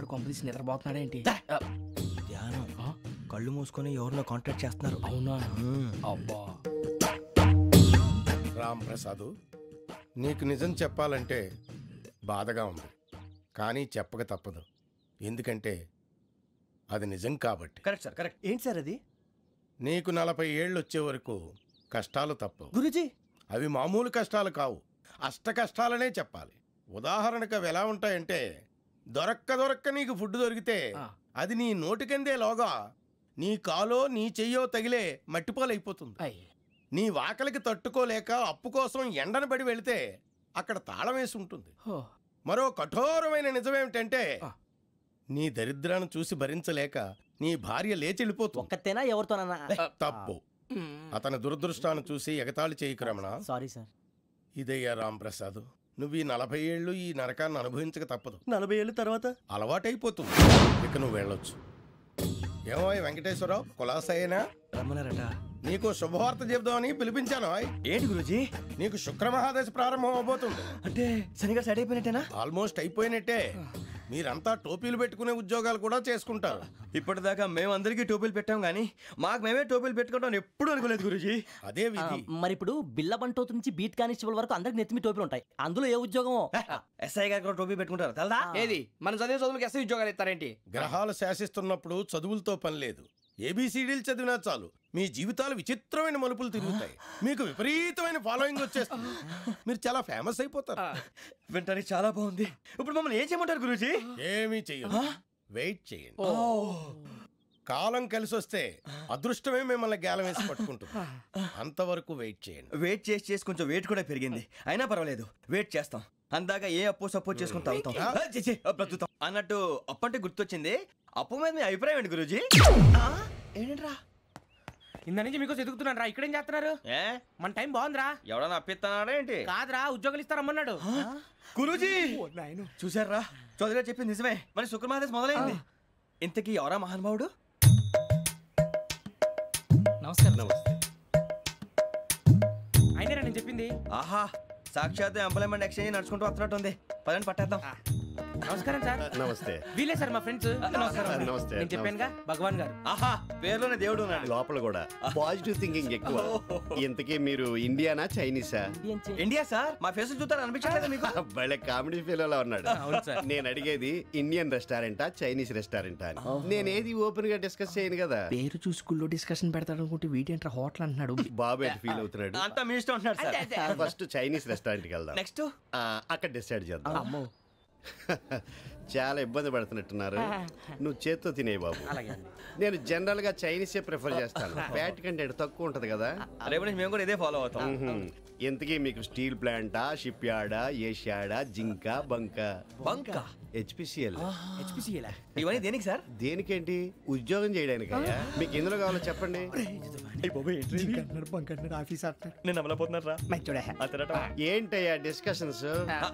గారు కొంపదీసి నిద్రపోతున్నాడేంటి? ధ్యానం కళ్ళు మూసుకొని ఎవరినో కాంటాక్ట్ చేస్తున్నారు. అవునా? అబ్బా రామ్ ప్రసాద్, నీకు నిజం చెప్పాలంటే బాధగా ఉంది, కానీ చెప్పక తప్పదు. ఎందుకంటే అది నిజం కాబట్టి. Correct sir, correct. ఏంటి సార్ అది? నీకు 40 ఏళ్ళు వచ్చే వరకు కష్టాలు తప్పవు గురూజీ. అవి మామూలు కష్టాలు కావు, అష్ట కష్టాలనే చెప్పాలి. ఉదాహరణకు అవి ఎలా ఉంటాయంటే, దొరక్క నీకు ఫుడ్ దొరికితే అది నీ నోటికందే లోగా నీ కాలో నీ చెయ్యో తగిలే మట్టిపాలైపోతుంది. నీ వాకలికి తట్టుకోలేక అప్పు కోసం ఎండను పడి వెళితే అక్కడ తాళం వేసి ఉంటుంది. మరో కఠోరమైన నిజమేమిటంటే, నీ దరిద్రాన్ని చూసి భరించలేక నీ భార్య లేచి వెళ్ళిపోతుంది. ఒక్కతేనా ఎవరితోనన్నా? తప్పు. అతని దురదృష్టాన్ని చూసి ఎగతాళి చేయకు రమణ. Sorry sir. ఇదయ్యా రాంప్రసాద్, నువ్వు ఈ 40 ఏళ్ళు ఈ నరకాన్ని అనుభవించక తప్పదు. 40 ఏళ్ళ తర్వాత అలవాటైపోతుంది. ఇక నువ్వు వెళ్ళొచ్చు. ఏమో వెంకటేశ్వరరావు, కులాసైనా రమ్మన్నారట. నీకు శుభవార్త చెబుదామని పిలిపించాను. ఏంటి గురూజీ? నీకు శుక్రమహాదశ ప్రారంభం అవబోతుంది. అంటే సరిగా సెట్ అయిపోయినట్టేనా? ఆల్మోస్ట్ అయిపోయినట్టే. మీరంతా టోపీలు పెట్టుకునే ఉద్యోగాలు కూడా చేసుకుంటారు. ఇప్పటిదాకా మేమందరికీ టోపీలు పెట్టాం కానీ మాకు మేమే టోపీలు పెట్టుకుంటాం ఎప్పుడు అనుకోలేదు గురూజీ. అదే విధి. మరి ఇప్పుడు బిల్ల బంటోతు నుంచి బీట్ కానిస్టేబుల్ వరకు అందరికి నెత్తిమి టోపీలు ఉంటాయి. అందులో ఏ ఉద్యోగం? ఎస్ఐ గారు కూడా టోపీ పెట్టుకుంటారు తెలదా? ఏది మన చదువులకు ఎస్ఐ ఉద్యోగాలు ఇస్తారేంటి? గ్రహాలు శాసిస్తున్నప్పుడు చదువులతో పని లేదు. ఏబిసిడీలు చదివినా చాలు మీ జీవితాలు విచిత్రమైన మలుపులు తిరుగుతాయి. మీకు విపరీతమైన ఫాలోయింగ్ వచ్చేస్తుంది. మీరు చాలా ఫేమస్ అయిపోతారు. వింటానికి చాలా బాగుంది. ఇప్పుడు మమ్మల్ని ఏం చేయమంటారు గురూజీ? ఏమీ చెయ్యదు, వెయిట్ చేయండి. కాలం కలిసి వస్తే అదృష్టమే మిమ్మల్ని గేలం వేసి పట్టుకుంటుంది. అంతవరకు వెయిట్ చేయండి. వెయిట్ చేసి కొంచెం వెయిట్ కూడా పెరిగింది. అయినా పర్వాలేదు, వెయిట్ చేస్తాం. అందాక ఏ అప్పు సపోర్ట్ చేసుకుని తాగుతాం అన్నట్టు. అప్పు అంటే గుర్తొచ్చింది. అప్పు మీద మీ అభిప్రాయం ఏంటి గురూజీ? ఏంటరా ఇంత నుంచి మీకు ఎదుగుతున్నాను రా. ఇక్కడేం చేస్తున్నారు? మన టైం బాగుందిరా. ఎవడన్నా అప్పిస్తున్నాడా ఏంటి? కాదురా, ఉద్యోగాలు ఇస్తారమ్మన్నాడు గురూజీ. చూసారా, చౌదరిగా చెప్పింది నిజమే. మరి శుక్రమహాదశ మొదలైంది. ఇంతకీ ఎవరా మహానుభావుడు? నమస్కారం. అయినా నేను చెప్పింది. ఆహా, సాక్షాత్ ఎంప్లాయ్మెంట్ ఎక్స్చేంజ్ నడుచుకుంటూ వస్తున్నట్టు ఉంది. పదండి పట్టేద్దాం. నమస్కారం సార్. నమస్తే. వీలే సార్ మా ఫ్రెండ్స్. నమస్తే. నేను చెప్పానుగా, భగవాన్ గారు. ఆహా, పేరులోనే దేవుడు ఉన్నాడు. లోపల కూడా పాజిటివ్ థింకింగ్ ఎక్కువ. ఇంతకీ మీరు ఇండియానా చైనీసా? India sir. మా ఫేస్ చూస్తారు అనిపించలేదు మీకు? భలే కామెడీ ఫీల్ ఉన్నాడు. నేను అడిగేది ఇండియన్ రెస్టారెంటా చైనీస్ రెస్టారెంటా అని. నేనేది ఓపెన్ గా డిస్కస్ చేయను కదా. పేరు చూసి స్కూల్లో డిస్కషన్ పెడతాడు అనుకుంటే వీటేంట్రా హోటల్ అంటున్నాడు. బాబు ఎట్ ఫీల్ అవుతున్నాడు. అంతా మీ ఇష్టం ఉంటున్నాడు సార్. ఫస్ట్ చైనీస్ రెస్టారెంట్ కి వెళ్దాం. నెక్స్ట్ అక్కడ డిసైడ్ చేద్దాం. చాలా ఇబ్బంది పడుతున్నట్టున్నారు. నువ్వు చేత్తో తినే బాబు. నేను జనరల్ గా చైనీసే ప్రిఫర్ చేస్తాను. ఫ్యాట్ కంటెంట్ తక్కువ ఉంటది కదా. రేపు నుంచి మేము కూడా ఇదే ఫాలో అవుతాం. ఎంతకీ మీకు స్టీల్ ప్లాంటా, షిప్ యార్డా, ఏషియాడా, జింక, బంకా? హెచ్పిసిఎల్. ఇవన్నీ దేనికి సార్? దేనికేంటి? ఉద్యోగం చేయడానికి. మీకు ఎందులో కావాలో చెప్పండి. నేను అమలపోతున్నారా? ఏంటయ్యా డిస్కషన్స్?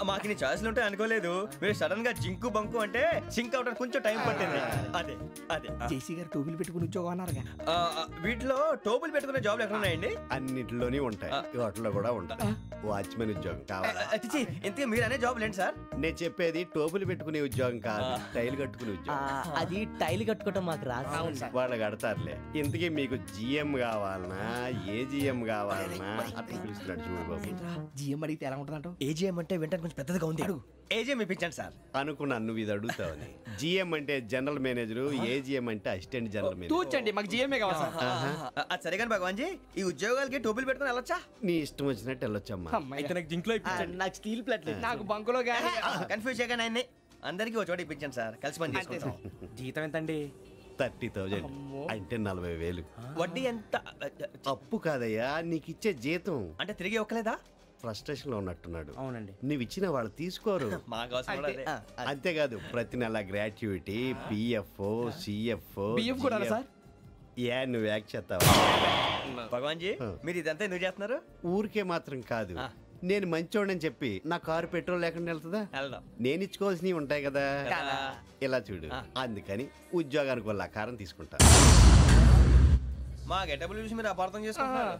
మాకు నీ ఛాయిస్లు ఉంటాయి అనుకోలేదు. మీరు సడన్ గా జింకు బంకు అంటే సింక్ అవడానికి కొంచెం టైం పట్టింది. అదే అదే జేసీ గారు టోపీలు పెట్టుకుని ఉద్యోగం అన్నారుగా. వీటిలో టోపులు పెట్టుకునే జాబ్లు ఎక్కడ ఉన్నాయండి? అన్నిటిలోనే ఉంటాయి, వాటిలో కూడా ఉంటాయి. వాచ్మెన్ ఉద్యోగం కావాలా? ఇంతకీ మీరు అనే జాబ్ ఏంటి సార్? నేను చెప్పేది టోపులు పెట్టుకునే ఉద్యోగం కాదు, టైల్ కట్టుకునే ఉద్యోగం. అది టైల్ కట్టుకోవటం మాకు రాదు. వాళ్ళు కడతారులే. ఇంతకీ మీకు జిఎం కావాలనా, ఏ జిఎం కావాలనా? అట్లా పిలుస్తున్నాడు చూడు బాబు. జిఎం అడిగితే ఎలా ఉంటుందంట? ఏజిఎం అంటే వెంటనే కొంచెం పెద్దదిగా ఉంది. ఏజిఎం ఇప్పించండి సార్. అనుకున్నాను నువ్వు ఇది అడుగుతావని. జిఎం అంటే జనరల్ మేనేజర్, ఏజిఎం అంటే అసిస్టెంట్ జనరల్ మేనేజర్. తూచండి, మాకు జిఎంఏ కావాలి సార్. అది సరే కానీ భగవాన్ జీ, ఈ ఉద్యోగాలకి టోపులు పెట్టుకుని వెళ్ళొచ్చా? నీ ఇష్టం వచ్చినట్టు వెళ్ళొచ్చమ్మా. అయితే నాకు జింక్లో ఇప్పించండి. నాకు స్టీల్ ప్లేట్, నాకు బంకులో గానీ. కన్ఫ్యూజ్ చేయగానే ఆయన్ని అందరికీ ఒక చోట ఇప్పించండి సార్. కలిసి పని చేసుకుంటాం. జీతం ఎంతండి? 30,000 అంటే 40,000. వడ్డీ ఎంత? అప్పు కాదయ్యా, నీకు ఇచ్చే జీతం. అంటే తిరిగి ఒక్కలేదా? ఫ్రస్ట్రేషన్ లో ఉన్నట్టున్నాడు. అవునండి. నువ్వు ఇచ్చిన వాళ్ళు తీసుకోరు. అంతేకాదు ప్రతి నెల గ్రాట్యుటీ, పిఎఫ్, సిఎఫ్. ఏ నువ్వు యాక్ట్ చేస్తావా? భగవాన్ జీ, మీరు ఇదంతా ఎందుకు చేస్తున్నారు? ఊరికే మాత్రం కాదు, నేను మంచోడని చెప్పి నా కారు పెట్రోల్ లేకుండా వెళ్తుందా? నేను ఇచ్చుకోవాల్సినవి ఉంటాయి కదా. ఇలా చూడు, అందుకని ఉద్యోగానికి వాళ్ళ ఆకారం తీసుకుంటా. మా గెటబుల్ చూసి మీరు అపార్థం చేసుకుంటున్నారు.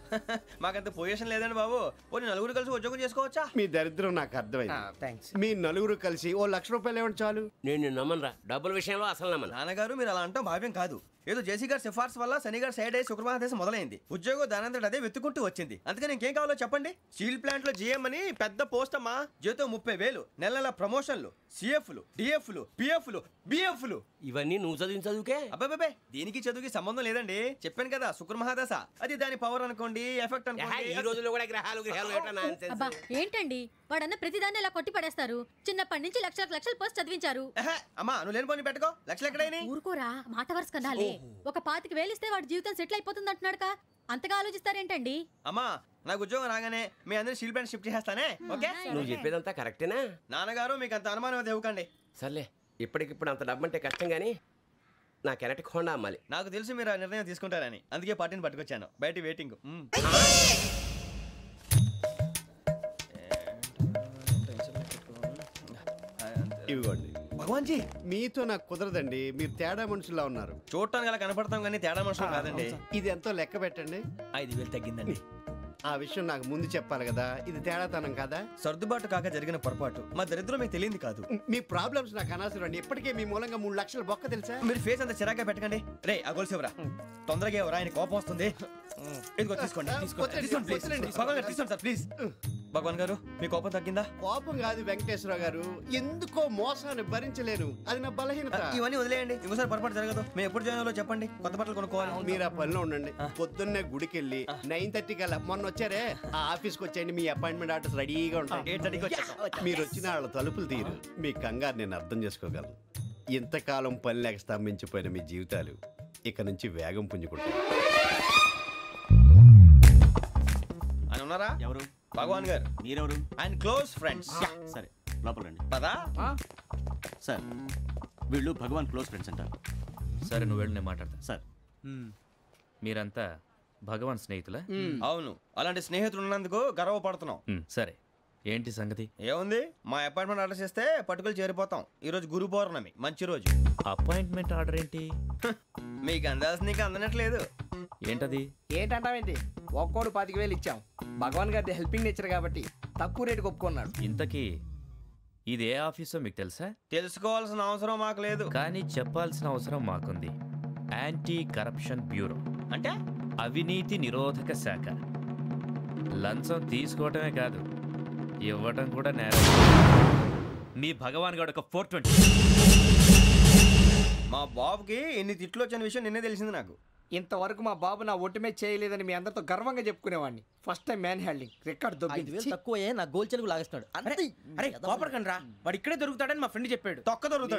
మాకంత పొజిషన్ లేదండి బాబు. ఓ నలుగురు కలిసి ఉద్యోగం చేసుకోవచ్చా? మీ దరిద్రం నాకు అర్థమైంది. థ్యాంక్స్. మీ నలుగురు కలిసి ఓ ₹1,00,000 ఇవ్వండి చాలు. నేను నమ్మనరా, డబ్బుల విషయంలో అసలు నమ్మను. నాన్నగారు మీరు అలా అంటాం భావ్యం కాదు. ఏదో జేసీ గారి సిఫార్సు వల్ల శని గారు సైడ్ అయ్యి శుక్రమహాదేశం మొదలైంది. ఉద్యోగం దానంతటి అదే వెతుకుంటూ వచ్చింది. అందుకని ఇంకేం కావాలో చెప్పండి. స్టీల్ ప్లాంట్ లో జీఎం అని పెద్ద పోస్ట్ అమ్మా. జీతం 30,000, నెల నెల ప్రమోషన్లు, సిఎఫ్లు, డిఎఫ్లు, పిఎఫ్లు, బిఎఫ్లు. ఇవన్నీ నువ్వు చదివిన చదువుకే. అబ్బాబే దీనికి చదువుకి సంబంధం లేదండి. చెప్పాను కదా శుక్రమహాదశ. అది దాని పవర్ అనుకోండి, ఎఫెక్ట్ ఈ అనుకోండి. రోజుల్లో కూడా గ్రహాలు ఏటా nonsense. అబ్బా ఏంటండి వాడన్న ప్రతిదాన్ని ఇలా కొట్టి పడేస్తారు. చిన్నప్పటి నుంచి లక్షల పోస్ట్ చదివించారు. అమ్మా నువ్వు లేని పోనీ పెట్టుకో. లక్షలు ఎక్కడైనా ఊరుకోరా, మాట వరుస కదాలే. ఒక 25,000 ఇస్తే వాడి జీవితం సెటిల్ అయిపోతుంది అంటున్నాడుగా. అంతగా ఆలోచిస్తారేంటండి? అమ్మా నాకు ఉద్యోగం రాగానే మీ అందరూ స్టీల్ ప్లాంట్ షిఫ్ట్ చేస్తానే. ఓకే నువ్వు చెప్పేదంతా కరెక్టేనా? నాన్నగారు మీకు అంత అనుమానం అయితే ఇవ్వకండి. సర్లే, ఇప్పటికిప్పుడు అంత డబ్బు అంటే కష్టం కానీ నా కెనటిక్ హోండా అమ్మాలి. నాకు తెలుసు మీరు ఆ నిర్ణయం తీసుకుంటారని, అందుకే పార్టీని పట్టుకొచ్చాను. బయట వెయిటింగ్. ఇవ్వండి. భగవాన్ జీ మీతో నాకు కుదరదండి. మీరు తేడా మనుషుల్లా ఉన్నారు. చూడటానికి అలా కనపడతాం కానీ తేడా మనుషులు కాదండి. ఇది ఎంతో లెక్క పెట్టండి. 5,000 తగ్గిందండి. ఆ విషయం నాకు ముందు చెప్పాలి కదా. ఇది తేడాతనం కాదా? సర్దుబాటు కాక జరిగిన పొరపాటు. మా దరిద్రం మీకు తెలియంది కాదు. మీ ప్రాబ్లమ్స్ నాకు అనవసరం అండి. ఇప్పటికే మీ మూలంగా 3 లక్షలు బొక్క తెలుసా? మీరు ఫేస్ అంత చిరాగ్గా పెట్టకండి. రే ఆ గొలుసు ఎవరా? తొందరగా ఎవరా? ఆయన కోపం వస్తుంది. ఇదిగో తీసుకోండి. వద్దండి, తీసుకోండి, please. వద్దండి. భగవాన్ గారు తీసుకోండి సార్ ప్లీజ్. భగవాన్ గారు మీ కోపం తగ్గిందా? కోపం కాదు వెంకటేశ్వరరావు గారు, ఎందుకో మోసాన్ని భరించలేను. అది నా బలహీనత. ఇవన్నీ వదిలేయండి. ఇంకోసారి పొరపాటు జరగదు. మేము ఎప్పుడు జాయిన్ అవ్వాలో చెప్పండి. కొత్త బట్టలు కొనుక్కోవాలి. మీరు ఆ పనిలో ఉండండి. పొద్దున్నే గుడికి వెళ్ళి 9:30 కల్లా మొన్న వచ్చారే ఆ ఆఫీస్కి వచ్చేయండి. మీ అపాయింట్మెంట్ ఆర్డర్స్ రెడీగా ఉంటాయి. 8:30కి వచ్చేస్తాం. మీరు వచ్చిన వాళ్ళ తలుపులు తీరు. మీ కంగారు నేను అర్థం చేసుకోగలను. ఇంతకాలం పని లేక స్తంభించిపోయిన మీ జీవితాలు ఇక నుంచి వేగం పుంజుకుంటాయి. అని ఉన్నారా? ఎవరు? భగవాన్ గారు. మీరెవరు? ఆయన క్లోజ్ ఫ్రెండ్స్. సరే లోపల రండి. పదా సార్ వీళ్ళు భగవాన్ క్లోజ్ ఫ్రెండ్స్ అంటారు. సరే నువ్వు వెళ్ళి నేను మాట్లాడతా. సార్ మీరంతా భగవాన్ స్నేహితులా? అవును, అలాంటి స్నేహితులు ఉన్నందుకు గర్వపడుతున్నాం. సరే ఏంటి సంగతి? ఏముంది, మా అపాయింట్మెంట్ ఆర్డర్ చేస్తే పట్టుకులు చేరిపోతాం. ఈ రోజు గురు పౌర్ణమి, మంచి రోజు. అపాయింట్మెంట్ ఆర్డర్ ఏంటి? మీకు అందాల్సి నీకు అందనట్లేదు. ఏంటది? ఏంటంటావేంటి? ఒక్కోడు 25,000 ఇచ్చాం. భగవాన్ గారి హెల్పింగ్ నేచర్ కాబట్టి తక్కువ రేటుకి ఒప్పుకున్నాడు. ఇంతకీ ఇది ఏ ఆఫీసో మీకు తెలుసా? తెలుసుకోవాల్సిన అవసరం మాకు లేదు, కానీ చెప్పాల్సిన అవసరం మాకుంది. యాంటీ కరప్షన్ బ్యూరో అంటే అవినీతి నిరోధక శాఖ. లంచం తీసుకోవటమే కాదు, ఇవ్వటం కూడా నేరం. మీ భగవాన్ గారు ఒక 420. మా బాబుకి ఎన్ని తిట్లు వచ్చిన విషయం నిన్నే తెలిసింది నాకు. ఇంతవరకు మా బాబు నా ఒట్టుమే చేయలేదని మీ అందరితో గర్వంగా చెప్పుకునేవాడిని. First time man handing record 5,000 తక్కువే నా గోల్ చెలుగు లాగేస్తున్నాడు. అరే కోపడకండి రా, వాడు ఇక్కడే దొరుకుతాడని మా ఫ్రెండ్ చెప్పాడు. తొక్క దొరుకుతాడు.